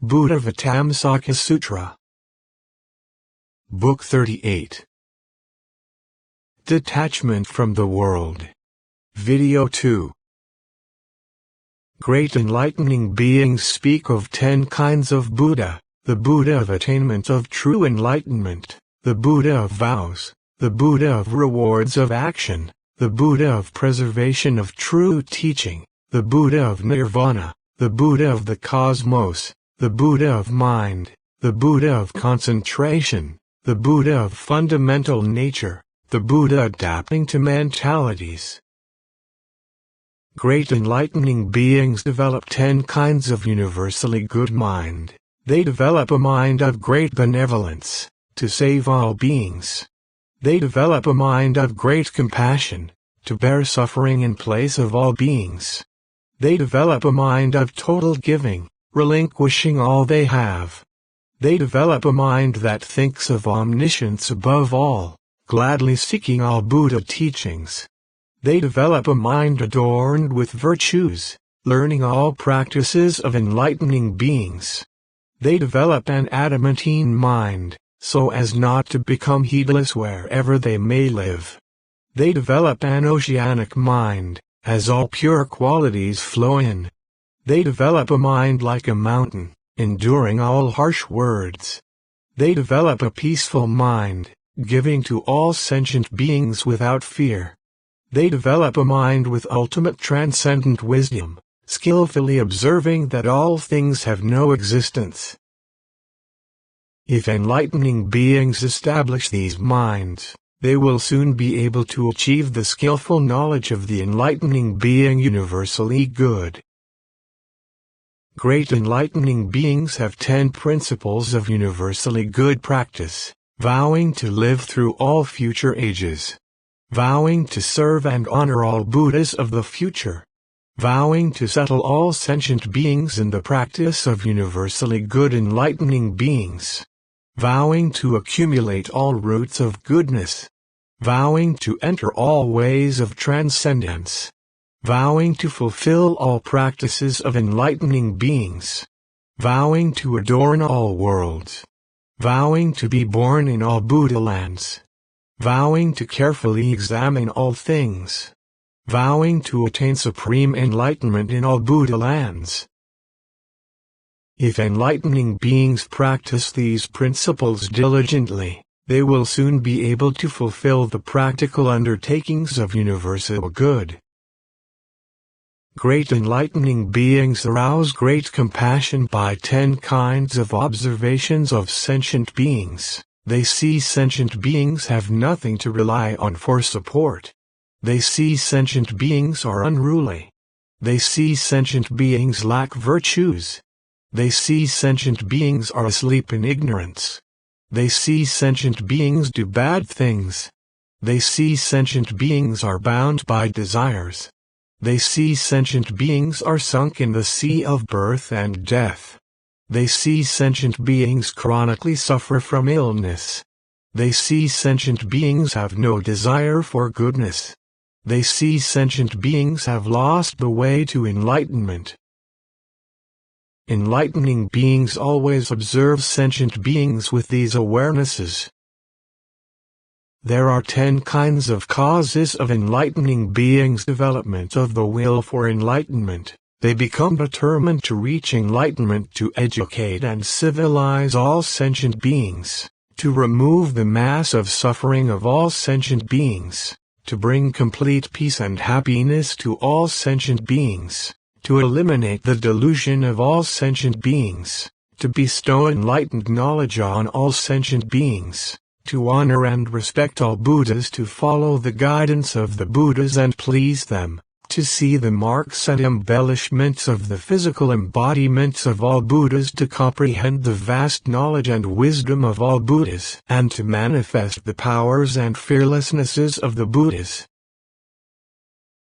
Buddhāvataṃsaka Sutra. Book 38. Detachment from the World. Video 2. Great enlightening beings speak of 10 kinds of Buddha: the Buddha of attainment of true enlightenment, the Buddha of vows, the Buddha of rewards of action, the Buddha of preservation of true teaching, the Buddha of nirvana, the Buddha of the cosmos, the Buddha of mind, the Buddha of concentration, the Buddha of fundamental nature, the Buddha adapting to mentalities. Great enlightening beings develop 10 kinds of universally good mind. They develop a mind of great benevolence, to save all beings. They develop a mind of great compassion, to bear suffering in place of all beings. They develop a mind of total giving, relinquishing all they have. They develop a mind that thinks of omniscience above all, gladly seeking all Buddha teachings. They develop a mind adorned with virtues, learning all practices of enlightening beings. They develop an adamantine mind, so as not to become heedless wherever they may live. They develop an oceanic mind, as all pure qualities flow in. They develop a mind like a mountain, enduring all harsh words. They develop a peaceful mind, giving to all sentient beings without fear. They develop a mind with ultimate transcendent wisdom, skillfully observing that all things have no existence. If enlightening beings establish these minds, they will soon be able to achieve the skillful knowledge of the enlightening being universally good. Great enlightening beings have 10 principles of universally good practice, vowing to live through all future ages, vowing to serve and honor all Buddhas of the future, vowing to settle all sentient beings in the practice of universally good enlightening beings, vowing to accumulate all roots of goodness, vowing to enter all ways of transcendence, vowing to fulfill all practices of enlightening beings, vowing to adorn all worlds, vowing to be born in all Buddha lands, vowing to carefully examine all things, vowing to attain supreme enlightenment in all Buddha lands. If enlightening beings practice these principles diligently, they will soon be able to fulfill the practical undertakings of universal good. Great enlightening beings arouse great compassion by 10 kinds of observations of sentient beings. They see sentient beings have nothing to rely on for support. They see sentient beings are unruly. They see sentient beings lack virtues. They see sentient beings are asleep in ignorance. They see sentient beings do bad things. They see sentient beings are bound by desires. They see sentient beings are sunk in the sea of birth and death. They see sentient beings chronically suffer from illness. They see sentient beings have no desire for goodness. They see sentient beings have lost the way to enlightenment. Enlightening beings always observe sentient beings with these awarenesses. There are 10 kinds of causes of enlightening beings' development of the will for enlightenment. They become determined to reach enlightenment, to educate and civilize all sentient beings, to remove the mass of suffering of all sentient beings, to bring complete peace and happiness to all sentient beings, to eliminate the delusion of all sentient beings, to bestow enlightened knowledge on all sentient beings, to honor and respect all Buddhas, to follow the guidance of the Buddhas and please them, to see the marks and embellishments of the physical embodiments of all Buddhas, to comprehend the vast knowledge and wisdom of all Buddhas, and to manifest the powers and fearlessnesses of the Buddhas.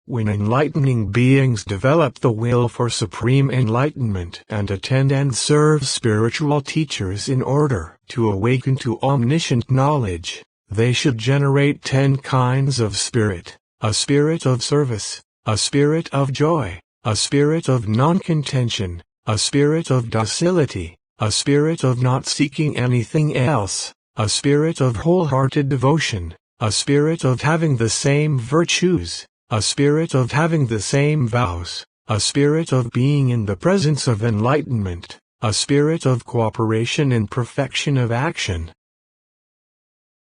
When enlightening beings develop the will for supreme enlightenment and attend and serve spiritual teachers in order to awaken to omniscient knowledge, they should generate 10 kinds of spirit: a spirit of service, a spirit of joy, a spirit of non-contention, a spirit of docility, a spirit of not seeking anything else, a spirit of wholehearted devotion, a spirit of having the same virtues, a spirit of having the same vows, a spirit of being in the presence of enlightenment, a spirit of cooperation in perfection of action.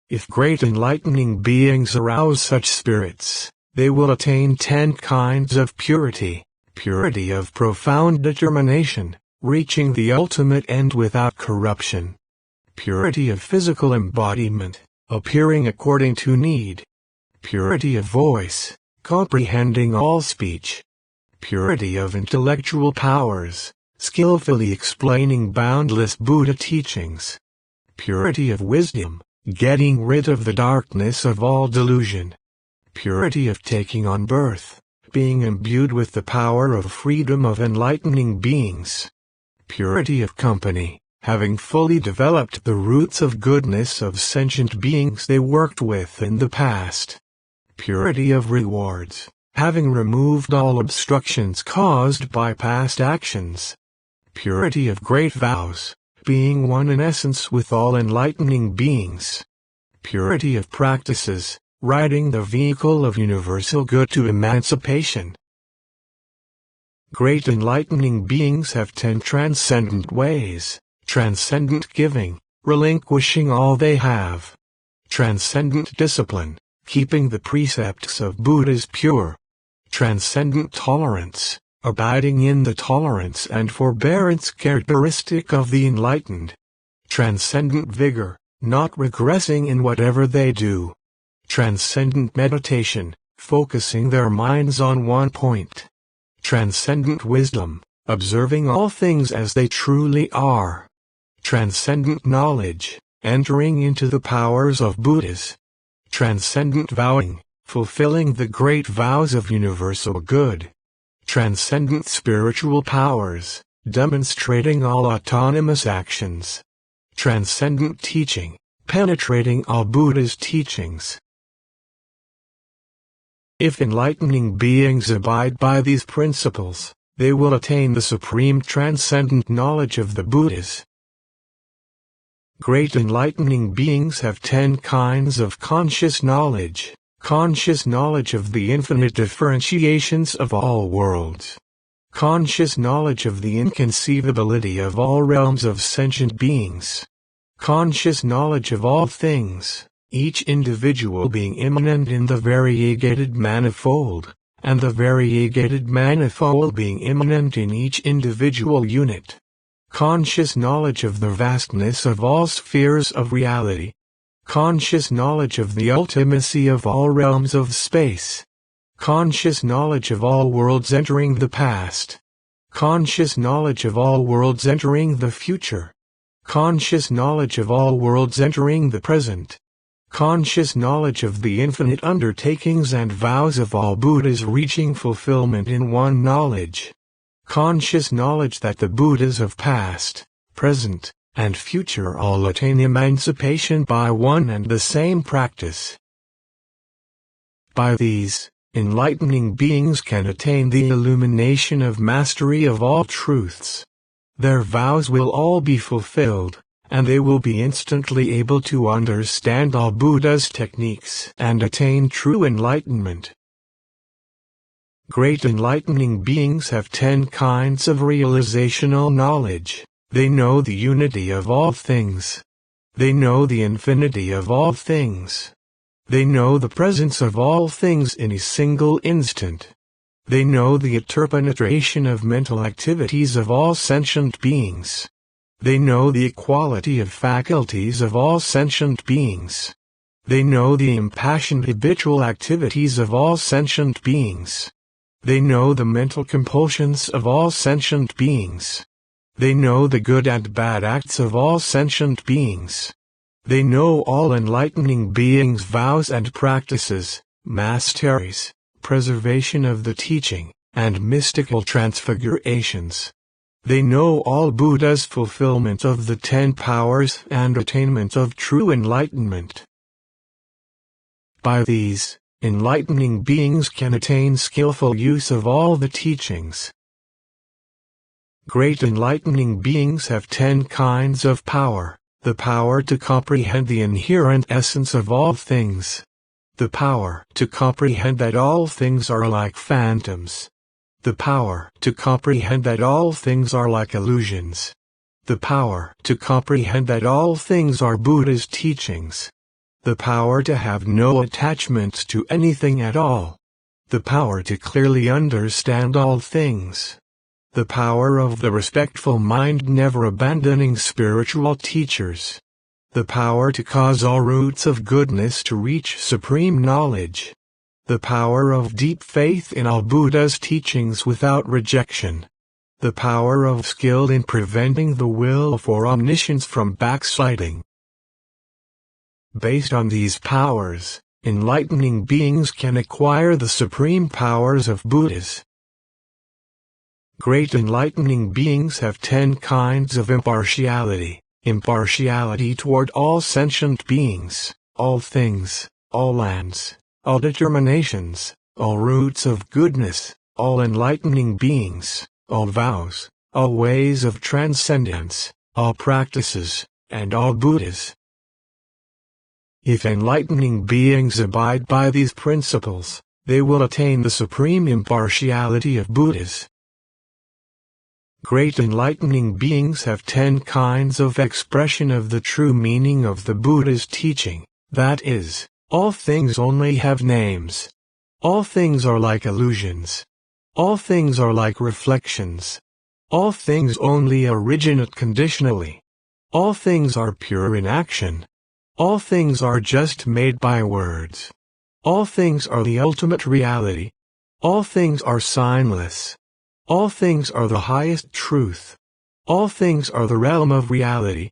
If great enlightening beings arouse such spirits, they will attain 10 kinds of purity, purity of profound determination, reaching the ultimate end without corruption, purity of physical embodiment, appearing according to need, purity of voice, comprehending all speech, purity of intellectual powers, skillfully explaining boundless Buddha teachings, purity of wisdom, getting rid of the darkness of all delusion, purity of taking on birth, being imbued with the power of freedom of enlightening beings, purity of company, having fully developed the roots of goodness of sentient beings they worked with in the past, purity of rewards, having removed all obstructions caused by past actions, purity of great vows, being one in essence with all enlightening beings, purity of practices, riding the vehicle of universal good to emancipation. Great enlightening beings have 10 transcendent ways: transcendent giving, relinquishing all they have; transcendent discipline, keeping the precepts of Buddhas pure; transcendent tolerance, abiding in the tolerance and forbearance characteristic of the enlightened; transcendent vigor, not regressing in whatever they do; transcendent meditation, focusing their minds on one point; transcendent wisdom, observing all things as they truly are; transcendent knowledge, entering into the powers of Buddhas; transcendent vowing, fulfilling the great vows of universal good; transcendent spiritual powers, demonstrating all autonomous actions; transcendent teaching, penetrating all Buddha's teachings. If enlightening beings abide by these principles, they will attain the supreme transcendent knowledge of the Buddhas. Great enlightening beings have 10 kinds of conscious knowledge of the infinite differentiations of all worlds, conscious knowledge of the inconceivability of all realms of sentient beings, conscious knowledge of all things, each individual being immanent in the variegated manifold, and the variegated manifold being immanent in each individual unit, conscious knowledge of the vastness of all spheres of reality, conscious knowledge of the ultimacy of all realms of space, conscious knowledge of all worlds entering the past, conscious knowledge of all worlds entering the future, conscious knowledge of all worlds entering the present, conscious knowledge of the infinite undertakings and vows of all Buddhas reaching fulfillment in one knowledge, conscious knowledge that the Buddhas of past, present, and future all attain emancipation by one and the same practice. By these, enlightening beings can attain the illumination of mastery of all truths. Their vows will all be fulfilled, and they will be instantly able to understand all Buddha's techniques and attain true enlightenment. Great enlightening beings have 10 kinds of realizational knowledge. They know the unity of all things. They know the infinity of all things. They know the presence of all things in a single instant. They know the interpenetration of mental activities of all sentient beings. They know the equality of faculties of all sentient beings. They know the impassioned habitual activities of all sentient beings. They know the mental compulsions of all sentient beings. They know the good and bad acts of all sentient beings. They know all enlightening beings' vows and practices, masteries, preservation of the teaching, and mystical transfigurations. They know all Buddha's fulfillment of the 10 powers and attainment of true enlightenment. By these, enlightening beings can attain skillful use of all the teachings. Great enlightening beings have 10 kinds of power. The power to comprehend the inherent essence of all things. The power to comprehend that all things are like phantoms. The power to comprehend that all things are like illusions. The power to comprehend that all things are Buddha's teachings. The power to have no attachment to anything at all. The power to clearly understand all things. The power of the respectful mind never abandoning spiritual teachers. The power to cause all roots of goodness to reach supreme knowledge. The power of deep faith in all Buddha's teachings without rejection. The power of skill in preventing the will for omniscience from backsliding. Based on these powers, enlightening beings can acquire the supreme powers of Buddhas. Great enlightening beings have 10 kinds of impartiality. Impartiality toward all sentient beings, all things, all lands, all determinations, all roots of goodness, all enlightening beings, all vows, all ways of transcendence, all practices, and all Buddhas. If enlightening beings abide by these principles, they will attain the supreme impartiality of Buddhas. Great enlightening beings have 10 kinds of expression of the true meaning of the Buddha's teaching, that is, all things only have names. All things are like illusions. All things are like reflections. All things only originate conditionally. All things are pure in action. All things are just made by words. All things are the ultimate reality. All things are signless. All things are the highest truth. All things are the realm of reality.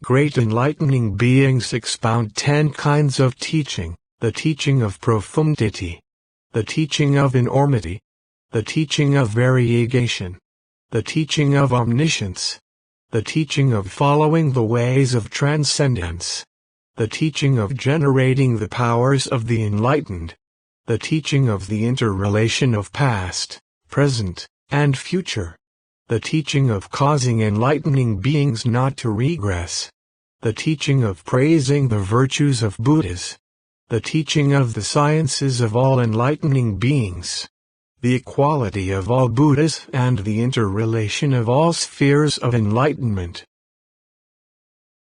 Great enlightening beings expound 10 kinds of teaching, the teaching of profundity, the teaching of enormity, the teaching of variegation, the teaching of omniscience, the teaching of following the ways of transcendence, the teaching of generating the powers of the enlightened, the teaching of the interrelation of past, present, and future, the teaching of causing enlightening beings not to regress, the teaching of praising the virtues of Buddhas, the teaching of the sciences of all enlightening beings, the equality of all Buddhas and the interrelation of all spheres of enlightenment.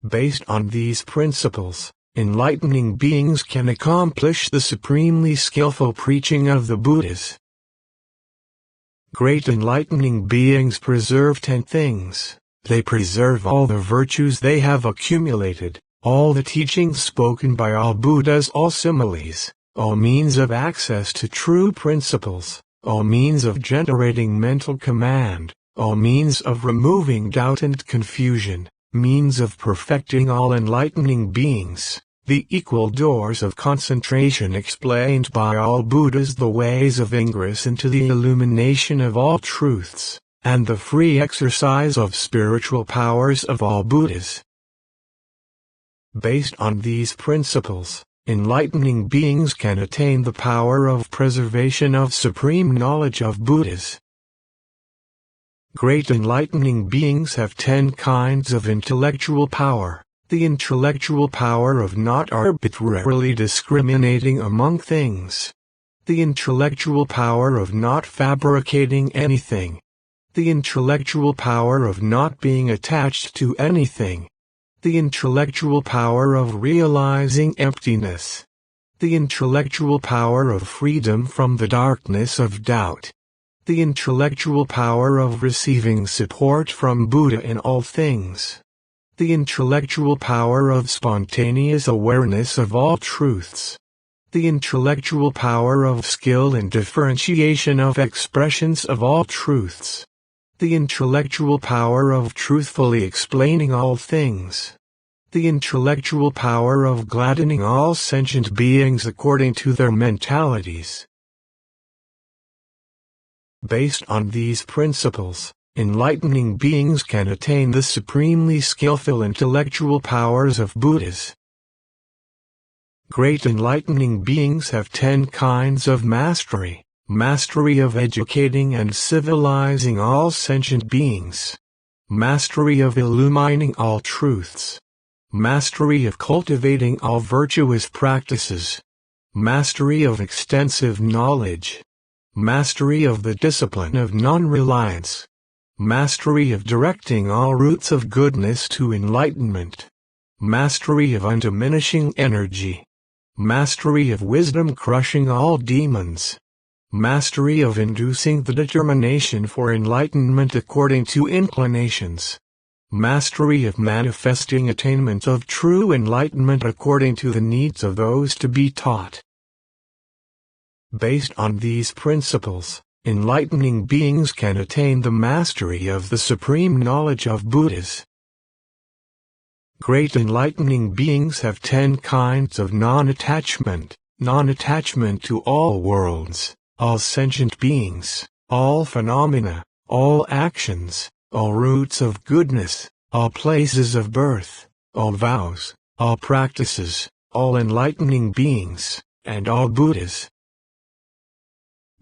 Based on these principles, enlightening beings can accomplish the supremely skillful preaching of the Buddhas. Great enlightening beings preserve 10 things. They preserve all the virtues they have accumulated, all the teachings spoken by all Buddhas, all similes, all means of access to true principles, all means of generating mental command, all means of removing doubt and confusion, means of perfecting all enlightening beings, the equal doors of concentration explained by all Buddhas, the ways of ingress into the illumination of all truths, and the free exercise of spiritual powers of all Buddhas. Based on these principles, enlightening beings can attain the power of preservation of supreme knowledge of Buddhas. Great enlightening beings have 10 kinds of intellectual power, the intellectual power of not arbitrarily discriminating among things, the intellectual power of not fabricating anything, the intellectual power of not being attached to anything, the intellectual power of realizing emptiness, the intellectual power of freedom from the darkness of doubt, the intellectual power of receiving support from Buddha in all things, the intellectual power of spontaneous awareness of all truths, the intellectual power of skill in differentiation of expressions of all truths, the intellectual power of truthfully explaining all things, the intellectual power of gladdening all sentient beings according to their mentalities. Based on these principles, enlightening beings can attain the supremely skillful intellectual powers of Buddhas. Great enlightening beings have 10 kinds of mastery, Mastery of educating and civilizing all sentient beings. Mastery of illumining all truths. Mastery of cultivating all virtuous practices. Mastery of extensive knowledge. Mastery of the discipline of non-reliance. Mastery of directing all routes of goodness to enlightenment. Mastery of undiminishing energy. Mastery of wisdom crushing all demons. Mastery of inducing the determination for enlightenment according to inclinations. Mastery of manifesting attainment of true enlightenment according to the needs of those to be taught. Based on these principles, enlightening beings can attain the mastery of the supreme knowledge of Buddhas. Great enlightening beings have 10 kinds of non-attachment. Non-attachment to all worlds, all sentient beings, all phenomena, all actions, all routes of goodness, all places of birth, all vows, all practices, all enlightening beings, and all Buddhas.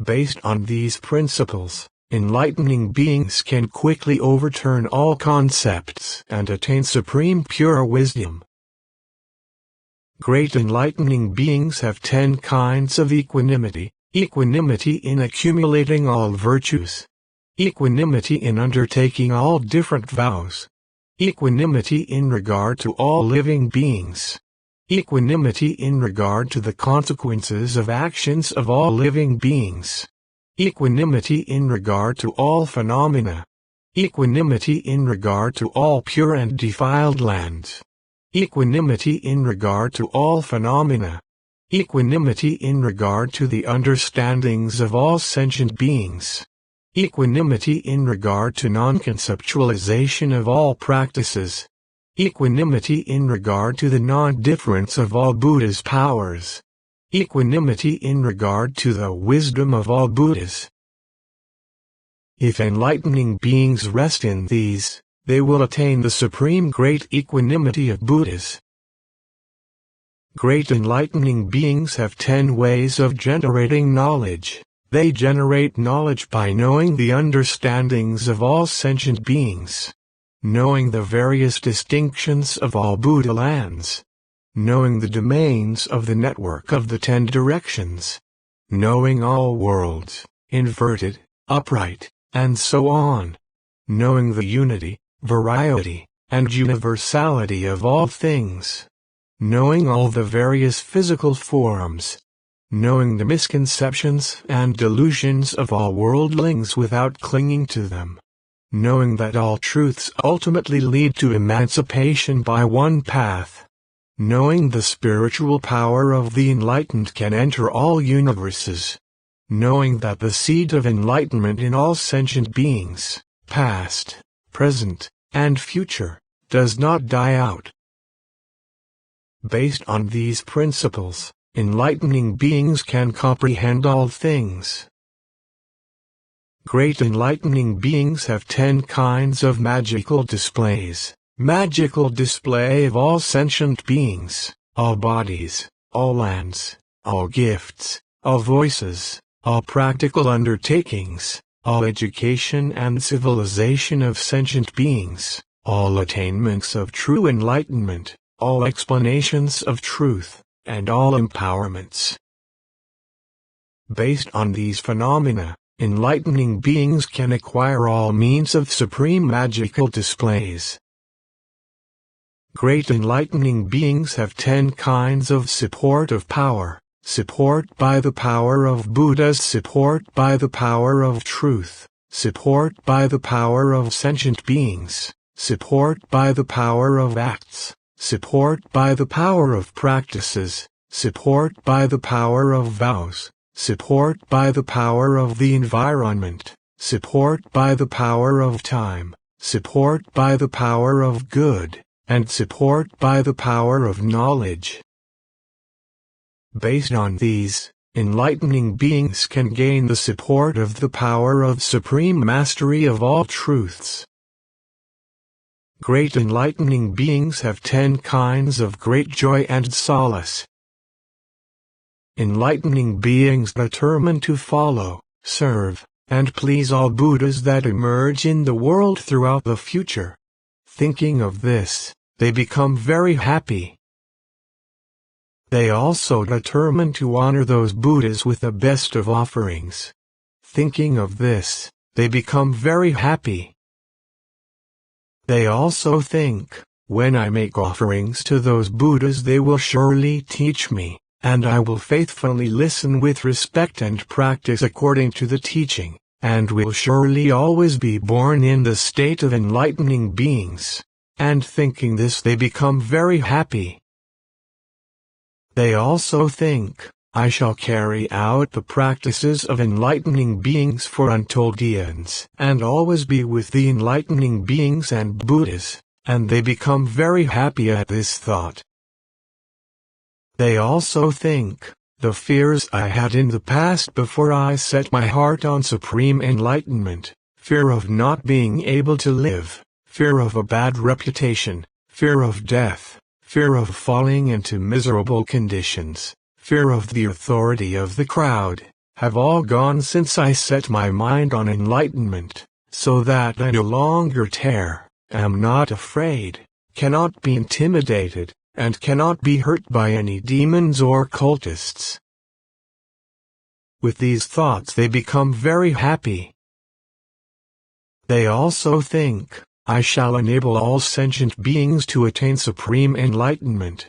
Based on these principles, enlightening beings can quickly overturn all concepts and attain supreme pure wisdom. Great enlightening beings have 10 kinds of equanimity. Equanimity in accumulating all virtues. Equanimity in undertaking all different vows. Equanimity in regard to all living beings. Equanimity in regard to the consequences of actions of all living beings. Equanimity in regard to all phenomena. Equanimity in regard to all pure and defiled lands. Equanimity in regard to all phenomena. Equanimity in regard to the understandings of all sentient beings. Equanimity in regard to non-conceptualization of all practices. Equanimity in regard to the non-difference of all Buddha's powers. Equanimity in regard to the wisdom of all Buddhas. If enlightening beings rest in these, they will attain the supreme great equanimity of Buddhas. Great enlightening beings have 10 ways of generating knowledge. They generate knowledge by knowing the understandings of all sentient beings, knowing the various distinctions of all Buddha lands, knowing the domains of the network of the 10 directions, knowing all worlds, inverted, upright, and so on, knowing the unity, variety, and universality of all things, knowing all the various physical forms, knowing the misconceptions and delusions of all worldlings without clinging to them, knowing that all truths ultimately lead to emancipation by one path, knowing the spiritual power of the enlightened can enter all universes, knowing that the seed of enlightenment in all sentient beings, past, present, and future, does not die out. Based on these principles, enlightening beings can comprehend all things. Great enlightening beings have 10 kinds of magical displays. Magical display of all sentient beings, all bodies, all lands, all gifts, all voices, all practical undertakings, all education and civilization of sentient beings, all attainments of true enlightenment, all explanations of truth, and all empowerments. Based on these phenomena, enlightening beings can acquire all means of supreme magical displays. Great enlightening beings have 10 kinds of support of power. Support by the power of Buddhas, support by the power of truth, support by the power of sentient beings, support by the power of acts, support by the power of practices, support by the power of vows, support by the power of the environment, support by the power of time, support by the power of good, and support by the power of knowledge. Based on these, enlightening beings can gain the support of the power of supreme mastery of all truths. Great enlightening beings have 10 kinds of great joy and solace. enlightening beings determined to follow, serve, and please all Buddhas that emerge in the world throughout the future. Thinking of this, they become very happy. They also determine to honor those Buddhas with the best of offerings. Thinking of this, they become very happy. They also think, when I make offerings to those Buddhas they will surely teach me, and I will faithfully listen with respect and practice according to the teaching, and will surely always be born in the state of enlightening beings. And thinking this they become very happy. They also think, I shall carry out the practices of enlightening beings for untold eons, and always be with the enlightening beings and Buddhas, and they become very happy at this thought. They also think, the fears I had in the past before I set my heart on supreme enlightenment, fear of not being able to live, fear of a bad reputation, fear of death, fear of falling into miserable conditions, fear of the authority of the crowd, have all gone since I set my mind on enlightenment, so that I no longer am not afraid, cannot be intimidated, and cannot be hurt by any demons or cultists. With these thoughts they become very happy. They also think, I shall enable all sentient beings to attain supreme enlightenment.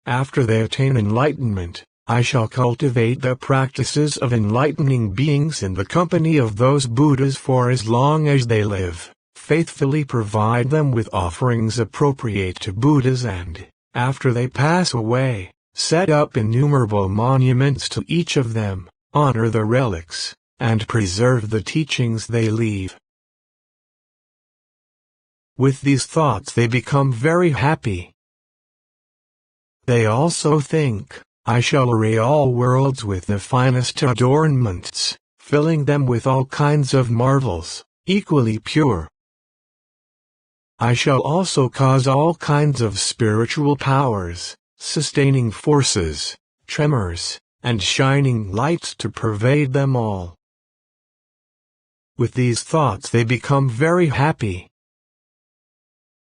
After they attain enlightenment, I shall cultivate the practices of enlightening beings in the company of those Buddhas for as long as they live, faithfully provide them with offerings appropriate to Buddhas and, after they pass away, set up innumerable monuments to each of them, honor the relics, and preserve the teachings they leave. With these thoughts they become very happy. They also think, I shall array all worlds with the finest adornments, filling them with all kinds of marvels, equally pure. I shall also cause all kinds of spiritual powers, sustaining forces, tremors, and shining lights to pervade them all. With these thoughts they become very happy.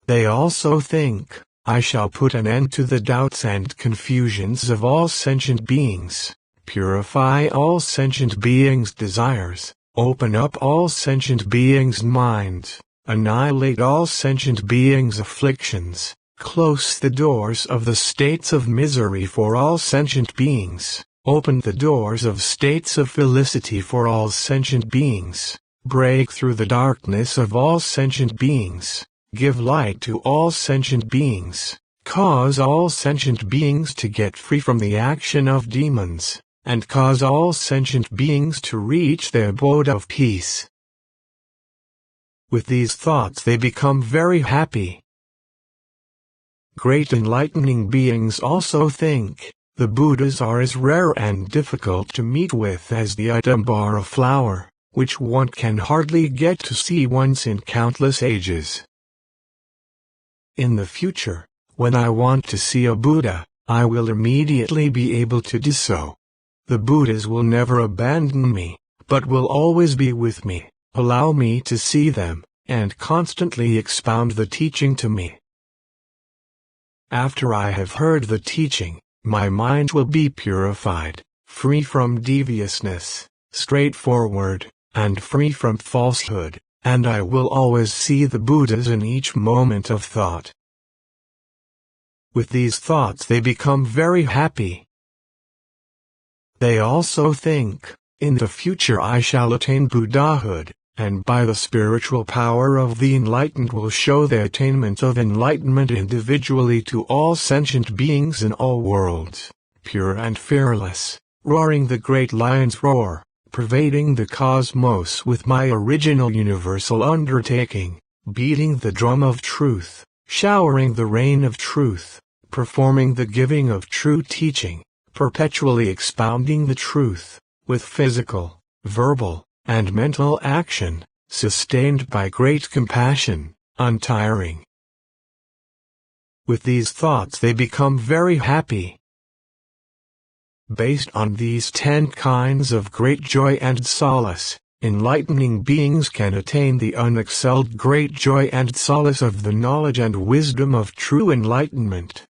They also think, I shall put an end to the doubts and confusions of all sentient beings, purify all sentient beings' desires, open up all sentient beings' minds, annihilate all sentient beings' afflictions, close the doors of the states of misery for all sentient beings, open the doors of states of felicity for all sentient beings, break through the darkness of all sentient beings, give light to all sentient beings, cause all sentient beings to get free from the action of demons, and cause all sentient beings to reach their abode of peace. With these thoughts they become very happy. Great enlightening beings also think, the Buddhas are as rare and difficult to meet with as the Idambara flower, which one can hardly get to see once in countless ages. In the future, when I want to see a Buddha, I will immediately be able to do so. The Buddhas will never abandon me, but will always be with me, allow me to see them, and constantly expound the teaching to me. After I have heard the teaching, my mind will be purified, free from deviousness, straightforward, and free from falsehood, and I will always see the Buddhas in each moment of thought. With these thoughts they become very happy. They also think, in the future I shall attain Buddhahood, and by the spiritual power of the enlightened will show the attainment of enlightenment individually to all sentient beings in all worlds, pure and fearless, roaring the great lion's roar, pervading the cosmos with my original universal undertaking, beating the drum of truth, showering the rain of truth, performing the giving of true teaching, perpetually expounding the truth, with physical, verbal, and mental action, sustained by great compassion, untiring. With these thoughts they become very happy. Based on these 10 kinds of great joy and solace, enlightening beings can attain the unexcelled great joy and solace of the knowledge and wisdom of true enlightenment.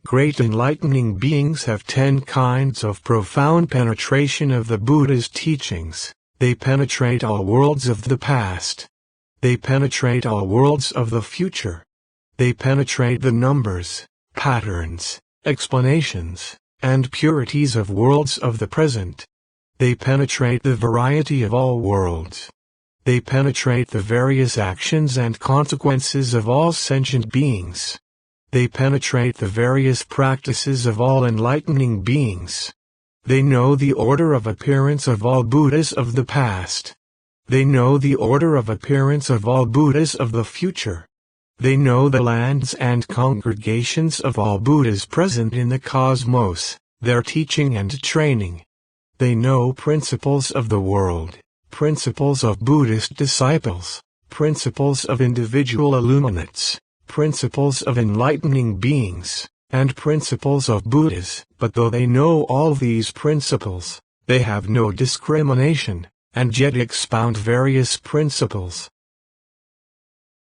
Great enlightening beings have 10 kinds of profound penetration of the Buddha's teachings. They penetrate all worlds of the past. They penetrate all worlds of the future. They penetrate the numbers, patterns, explanations, and purities of worlds of the present. They penetrate the variety of all worlds. They penetrate the various actions and consequences of all sentient beings. They penetrate the various practices of all enlightening beings. They know the order of appearance of all Buddhas of the past. They know the order of appearance of all Buddhas of the future. They know the lands and congregations of all Buddhas present in the cosmos, their teaching and training. They know principles of the world, principles of Buddhist disciples, principles of individual illuminates, principles of enlightening beings, and principles of Buddhas. But though they know all these principles, they have no discrimination, and yet expound various principles.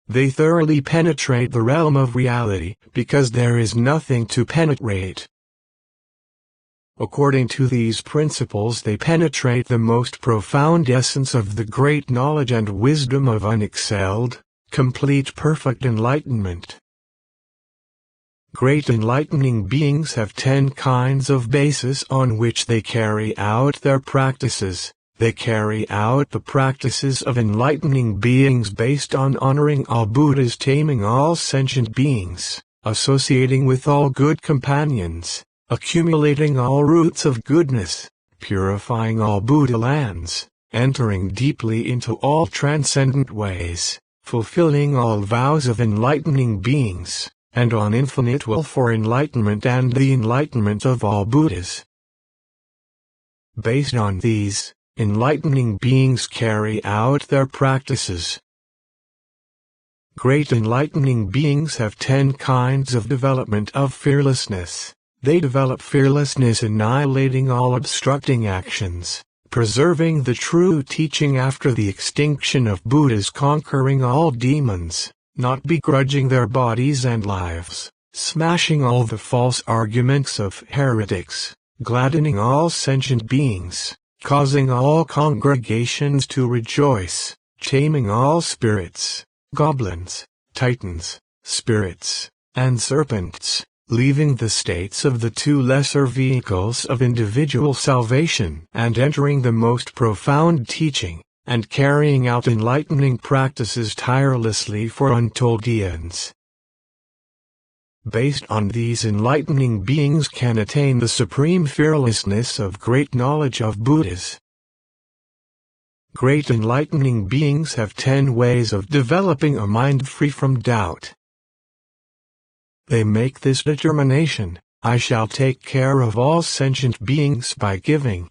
They thoroughly penetrate the realm of reality, because there is nothing to penetrate. According to these principles, they penetrate the most profound essence of the great knowledge and wisdom of unexcelled, complete perfect enlightenment. Great enlightening beings have 10 kinds of bases on which they carry out their practices. They carry out the practices of enlightening beings based on honoring all Buddhas, taming all sentient beings, associating with all good companions, accumulating all roots of goodness, purifying all Buddha lands, entering deeply into all transcendent ways, fulfilling all vows of enlightening beings, and on infinite will for enlightenment and the enlightenment of all Buddhas. Based on these, enlightening beings carry out their practices. Great enlightening beings have 10 kinds of development of fearlessness. They develop fearlessness, annihilating all obstructing actions, preserving the true teaching after the extinction of Buddhas, conquering all demons, not begrudging their bodies and lives, smashing all the false arguments of heretics, gladdening all sentient beings, causing all congregations to rejoice, taming all spirits, goblins, titans, spirits, and serpents, leaving the states of the 2 lesser vehicles of individual salvation and entering the most profound teaching, and carrying out enlightening practices tirelessly for untold eons. Based on these, enlightening beings can attain the supreme fearlessness of great knowledge of Buddhas. Great enlightening beings have 10 ways of developing a mind free from doubt. They make this determination: I shall take care of all sentient beings by giving.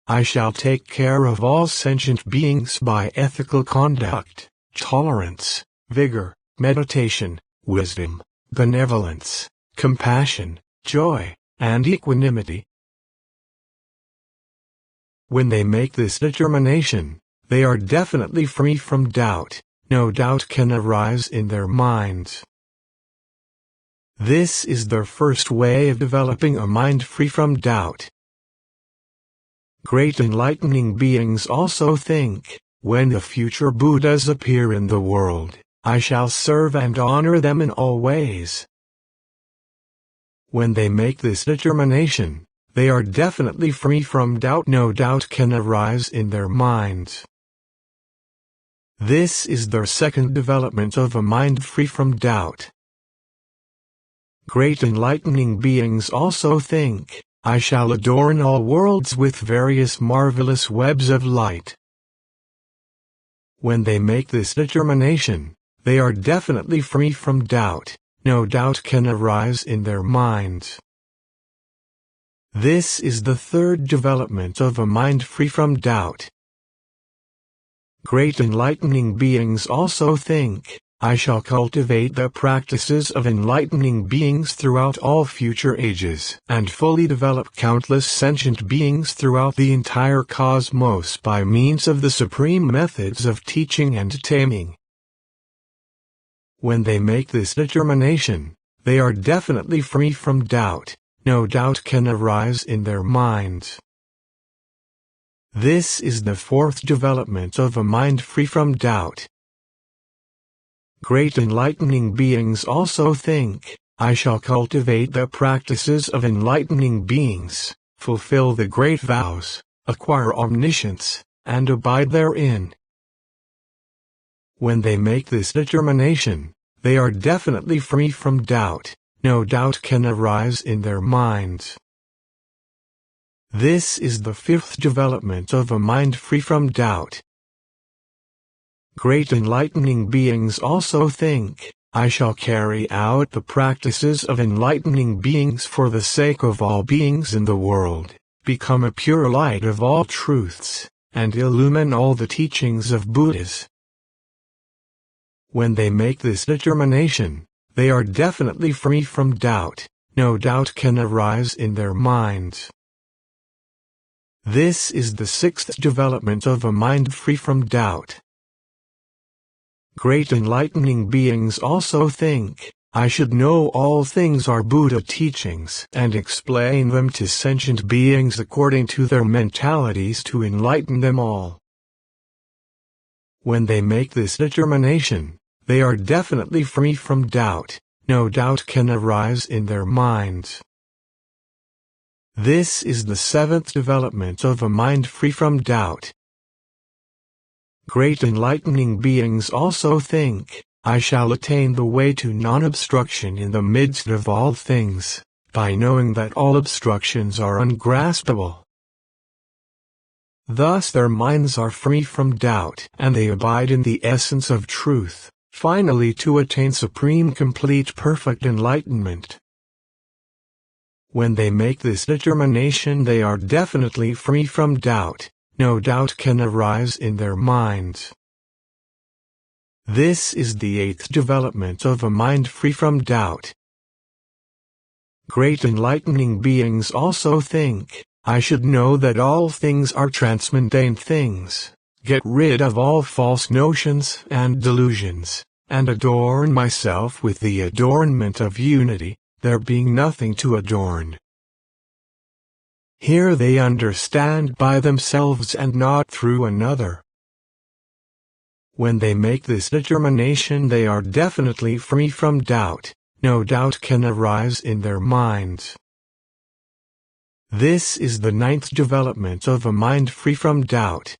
I shall take care of all sentient beings by ethical conduct, tolerance, vigor, meditation, wisdom, benevolence, compassion, joy, and equanimity. When they make this determination, they are definitely free from doubt. No doubt can arise in their minds. This is their first way of developing a mind free from doubt. Great enlightening beings also think, when the future Buddhas appear in the world, I shall serve and honor them in all ways. When they make this determination, they are definitely free from doubt. No doubt can arise in their minds. This is their second development of a mind free from doubt. Great enlightening beings also think, I shall adorn all worlds with various marvelous webs of light. When they make this determination, they are definitely free from doubt. No doubt can arise in their minds. This is the third development of a mind free from doubt. Great enlightening beings also think, I shall cultivate the practices of enlightening beings throughout all future ages and fully develop countless sentient beings throughout the entire cosmos by means of the supreme methods of teaching and taming. When they make this determination, they are definitely free from doubt. No doubt can arise in their minds. This is the fourth development of a mind free from doubt. Great enlightening beings also think, I shall cultivate the practices of enlightening beings, fulfill the great vows, acquire omniscience, and abide therein. When they make this determination, they are definitely free from doubt. No doubt can arise in their minds. This is the fifth development of a mind free from doubt. Great enlightening beings also think, I shall carry out the practices of enlightening beings for the sake of all beings in the world, become a pure light of all truths, and illumine all the teachings of Buddhas. When they make this determination, they are definitely free from doubt. No doubt can arise in their minds. This is the sixth development of a mind free from doubt. Great enlightening beings also think, I should know all things are Buddha teachings and explain them to sentient beings according to their mentalities to enlighten them all. When they make this determination, they are definitely free from doubt. No doubt can arise in their minds. This is the seventh development of a mind free from doubt. Great enlightening beings also think, I shall attain the way to non-obstruction in the midst of all things, by knowing that all obstructions are ungraspable. Thus their minds are free from doubt and they abide in the essence of truth, finally to attain supreme complete perfect enlightenment. When they make this determination they are definitely free from doubt. No doubt can arise in their minds. This is the eighth development of a mind free from doubt. Great enlightening beings also think, I should know that all things are transmundane things, get rid of all false notions and delusions, and adorn myself with the adornment of unity, there being nothing to adorn. Here they understand by themselves and not through another. When they make this determination they are definitely free from doubt. No doubt can arise in their minds. This is the ninth development of a mind free from doubt.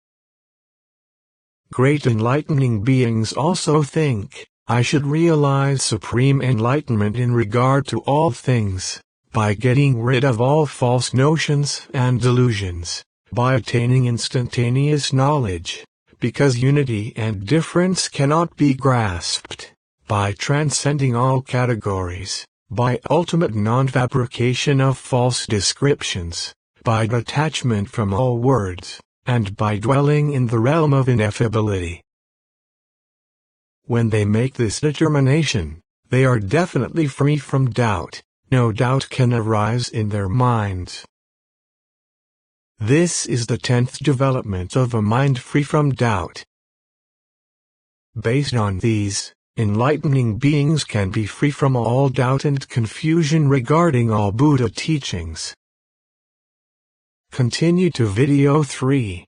Great enlightening beings also think, I should realize supreme enlightenment in regard to all things, by getting rid of all false notions and delusions, by attaining instantaneous knowledge, because unity and difference cannot be grasped, by transcending all categories, by ultimate non-fabrication of false descriptions, by detachment from all words, and by dwelling in the realm of ineffability. When they make this determination, they are definitely free from doubt. No doubt can arise in their minds. This is the 10th development of a mind free from doubt. Based on these, enlightening beings can be free from all doubt and confusion regarding all Buddha teachings. Continue to video 3.